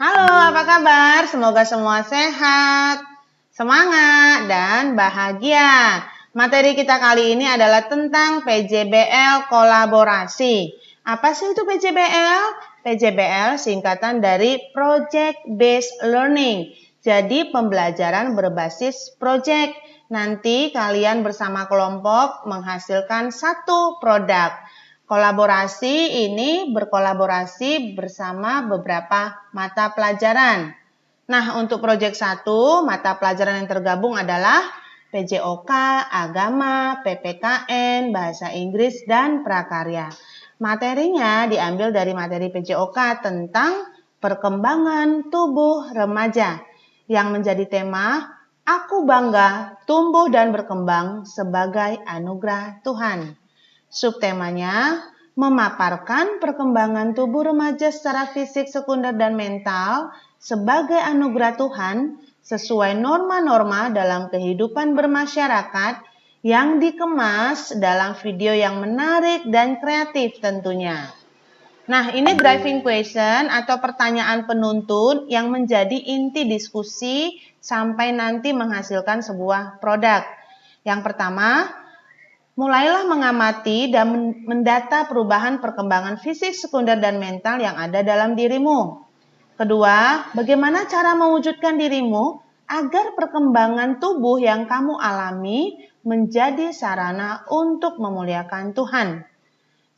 Halo, apa kabar? Semoga semua sehat, semangat, dan bahagia. Materi kita kali ini adalah tentang PJBL kolaborasi. Apa sih itu PJBL? PJBL singkatan dari Project Based Learning. Jadi pembelajaran berbasis project. Nanti kalian bersama kelompok menghasilkan satu produk. Kolaborasi ini berkolaborasi bersama beberapa mata pelajaran. Nah, untuk proyek 1, mata pelajaran yang tergabung adalah PJOK, Agama, PPKN, Bahasa Inggris, dan Prakarya. Materinya diambil dari materi PJOK tentang perkembangan tubuh remaja yang menjadi tema Aku Bangga Tumbuh dan Berkembang sebagai Anugerah Tuhan. Subtemanya memaparkan perkembangan tubuh remaja secara fisik, sekunder, dan mental sebagai anugerah Tuhan sesuai norma-norma dalam kehidupan bermasyarakat yang dikemas dalam video yang menarik dan kreatif tentunya. Nah, ini driving question atau pertanyaan penuntun yang menjadi inti diskusi sampai nanti menghasilkan sebuah produk. Yang pertama, mulailah mengamati dan mendata perubahan perkembangan fisik, sekunder, dan mental yang ada dalam dirimu. Kedua, bagaimana cara mewujudkan dirimu agar perkembangan tubuh yang kamu alami menjadi sarana untuk memuliakan Tuhan.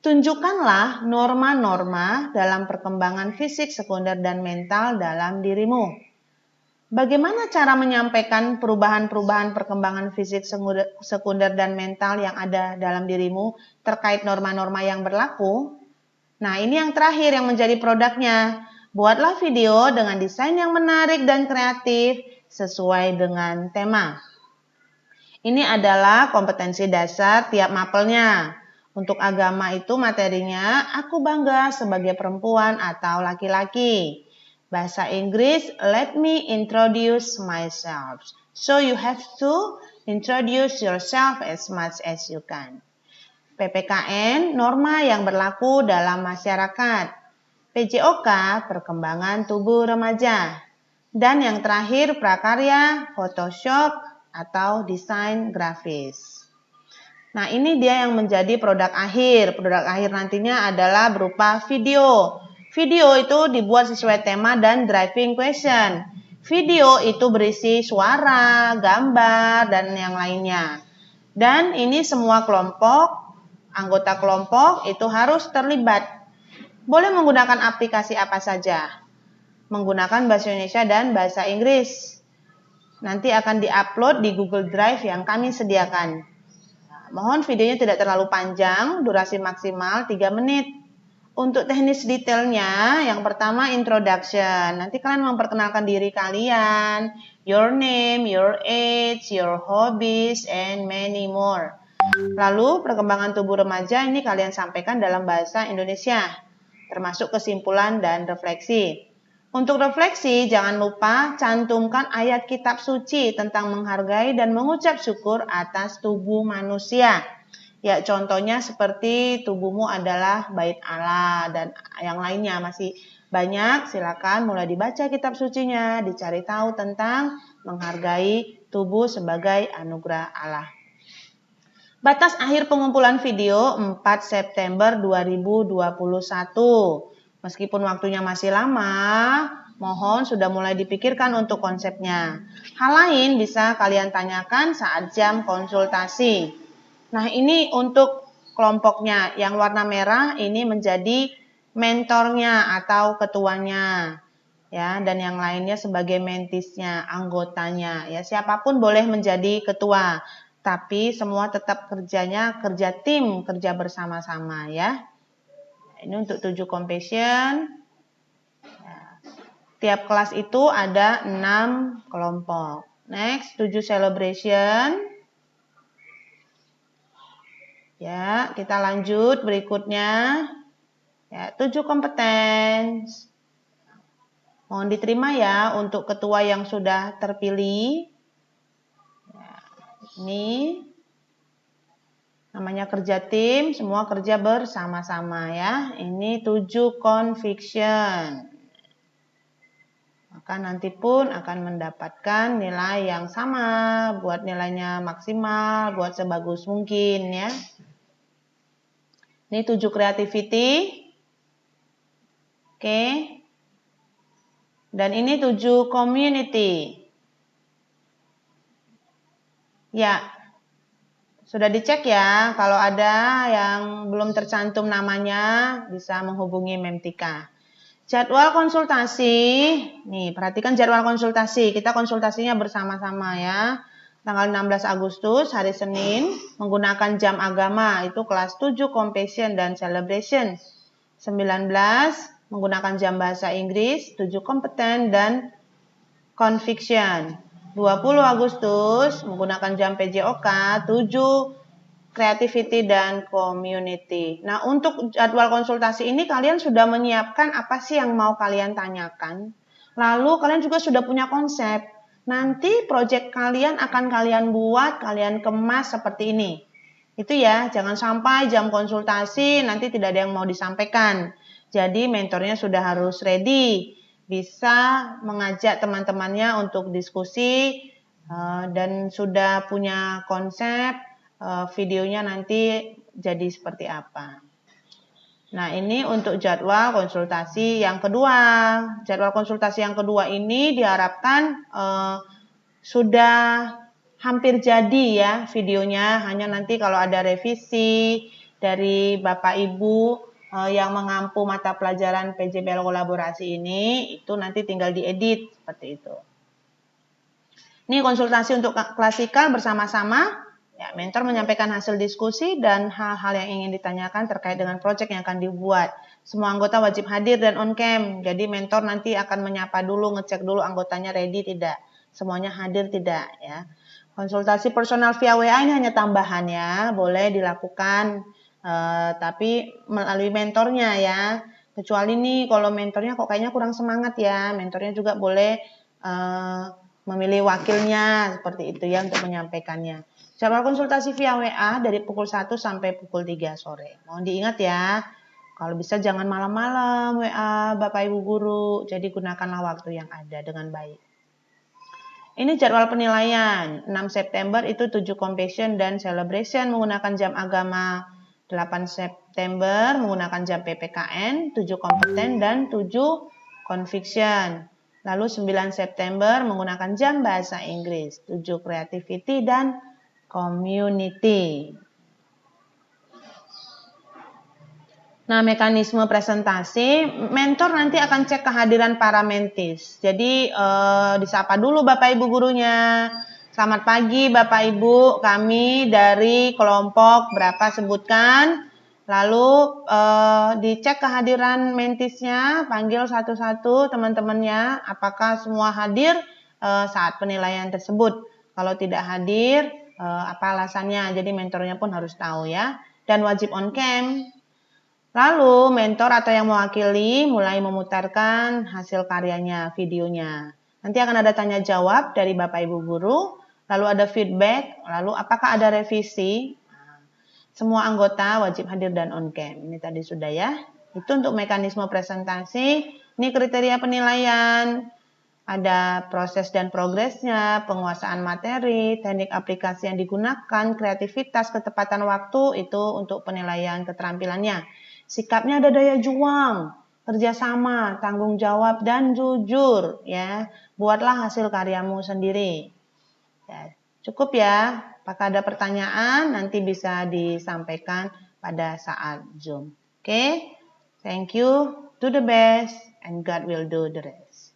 Tunjukkanlah norma-norma dalam perkembangan fisik, sekunder, dan mental dalam dirimu. Bagaimana cara menyampaikan perubahan-perubahan perkembangan fisik, sekunder, dan mental yang ada dalam dirimu terkait norma-norma yang berlaku? Nah, ini yang terakhir yang menjadi produknya. Buatlah video dengan desain yang menarik dan kreatif sesuai dengan tema. Ini adalah kompetensi dasar tiap mapelnya. Untuk agama itu materinya, aku bangga sebagai perempuan atau laki-laki. Bahasa Inggris, let me introduce myself. So you have to introduce yourself as much as you can. PPKN, norma yang berlaku dalam masyarakat. PJOK, perkembangan tubuh remaja. Dan yang terakhir, prakarya, Photoshop, atau desain grafis. Nah, ini dia yang menjadi produk akhir. Produk akhir nantinya adalah berupa video. Video itu dibuat sesuai tema dan driving question. Video itu berisi suara, gambar, dan yang lainnya. Dan ini semua kelompok, anggota kelompok itu harus terlibat. Boleh menggunakan aplikasi apa saja. Menggunakan bahasa Indonesia dan bahasa Inggris. Nanti akan diupload di Google Drive yang kami sediakan. Mohon videonya tidak terlalu panjang, durasi maksimal 3 menit. Untuk teknis detailnya, yang pertama introduction. Nanti kalian memperkenalkan diri kalian, your name, your age, your hobbies, and many more. Lalu perkembangan tubuh remaja ini kalian sampaikan dalam bahasa Indonesia, termasuk kesimpulan dan refleksi. Untuk refleksi, jangan lupa cantumkan ayat kitab suci tentang menghargai dan mengucap syukur atas tubuh manusia. Ya, contohnya seperti tubuhmu adalah bait Allah dan yang lainnya masih banyak. Silakan mulai dibaca kitab sucinya, dicari tahu tentang menghargai tubuh sebagai anugerah Allah. Batas akhir pengumpulan video 4 September 2021. Meskipun waktunya masih lama, mohon sudah mulai dipikirkan untuk konsepnya. Hal lain bisa kalian tanyakan saat jam konsultasi. Nah, ini untuk kelompoknya. Yang warna merah ini menjadi mentornya atau ketuanya. Ya, dan yang lainnya sebagai mentisnya, anggotanya. Ya, siapapun boleh menjadi ketua. Tapi semua tetap kerjanya kerja tim, kerja bersama-sama ya. Ini untuk 7 compassion. Tiap kelas itu ada 6 kelompok. Next, 7 celebration. Ya, kita lanjut berikutnya. Ya, 7 competence. Mohon diterima ya untuk ketua yang sudah terpilih. Ya, ini namanya kerja tim, semua kerja bersama-sama ya. Ini 7 conviction. maka nanti pun akan mendapatkan nilai yang sama, buat nilainya maksimal, buat sebagus mungkin ya. Ini 7 creativity. Oke. Dan ini 7 community. Ya, sudah dicek ya, kalau ada yang belum tercantum namanya bisa menghubungi Memtika. Jadwal konsultasi, nih perhatikan jadwal konsultasi, kita konsultasinya bersama-sama ya. Tanggal 16 Agustus, hari Senin, menggunakan jam agama, itu kelas 7 Compassion dan Celebration. 19, menggunakan jam bahasa Inggris, 7 Kompeten dan Conviction. 20 Agustus, menggunakan jam PJOK, 7 Creativity dan Community. Nah, untuk jadwal konsultasi ini kalian sudah menyiapkan apa sih yang mau kalian tanyakan. Lalu kalian juga sudah punya konsep. Nanti proyek kalian akan kalian buat, kalian kemas seperti ini. Itu ya, jangan sampai jam konsultasi nanti tidak ada yang mau disampaikan. Jadi mentornya sudah harus ready, bisa mengajak teman-temannya untuk diskusi dan sudah punya konsep. Videonya nanti jadi seperti apa. Nah, ini untuk jadwal konsultasi yang kedua. Jadwal konsultasi yang kedua ini diharapkan sudah hampir jadi ya videonya. Hanya nanti kalau ada revisi dari Bapak Ibu yang mengampu mata pelajaran PJBL kolaborasi ini, itu nanti tinggal diedit seperti itu. Ini konsultasi untuk klasikal bersama-sama. Ya, mentor menyampaikan hasil diskusi dan hal-hal yang ingin ditanyakan terkait dengan proyek yang akan dibuat. Semua anggota wajib hadir dan on cam. Jadi mentor nanti akan menyapa dulu, ngecek dulu anggotanya ready tidak, semuanya hadir tidak ya. Konsultasi personal via WA ini hanya tambahan ya, boleh dilakukan tapi melalui mentornya ya. Kecuali nih kalau mentornya kok kayaknya kurang semangat ya, mentornya juga boleh memilih wakilnya seperti itu ya untuk menyampaikannya. Jadwal konsultasi via WA dari pukul 1 sampai pukul 3 sore. Mohon diingat ya, kalau bisa jangan malam-malam WA Bapak Ibu Guru, jadi gunakanlah waktu yang ada dengan baik. Ini jadwal penilaian, 6 September itu 7 Compassion dan Celebration menggunakan jam agama, 8 September menggunakan jam PPKN, 7 Kompeten dan 7 Conviction. Lalu 9 September menggunakan jam bahasa Inggris, 7 Creativity dan Community. Nah, mekanisme presentasi, mentor nanti akan cek kehadiran para mentis. Jadi, disapa dulu Bapak Ibu gurunya. Selamat pagi Bapak Ibu, kami dari kelompok berapa sebutkan. Lalu, dicek kehadiran mentisnya, panggil satu-satu teman-temannya, apakah semua hadir saat penilaian tersebut. Kalau tidak hadir, apa alasannya, jadi mentornya pun harus tahu ya. Dan wajib on cam. Lalu mentor atau yang mewakili mulai memutarkan hasil karyanya, videonya. Nanti akan ada tanya jawab dari Bapak Ibu Guru, lalu ada feedback, lalu apakah ada revisi. Semua anggota wajib hadir dan on cam. Ini tadi sudah ya. Itu untuk mekanisme presentasi. Ini kriteria penilaian. Ada proses dan progresnya, penguasaan materi, teknik aplikasi yang digunakan, kreativitas, ketepatan waktu, itu untuk penilaian keterampilannya. Sikapnya ada daya juang, kerjasama, tanggung jawab, dan jujur. Ya, buatlah hasil karyamu sendiri. Ya, cukup ya. Apakah ada pertanyaan? Nanti bisa disampaikan pada saat Zoom. Oke, thank you. Do the best, and God will do the rest.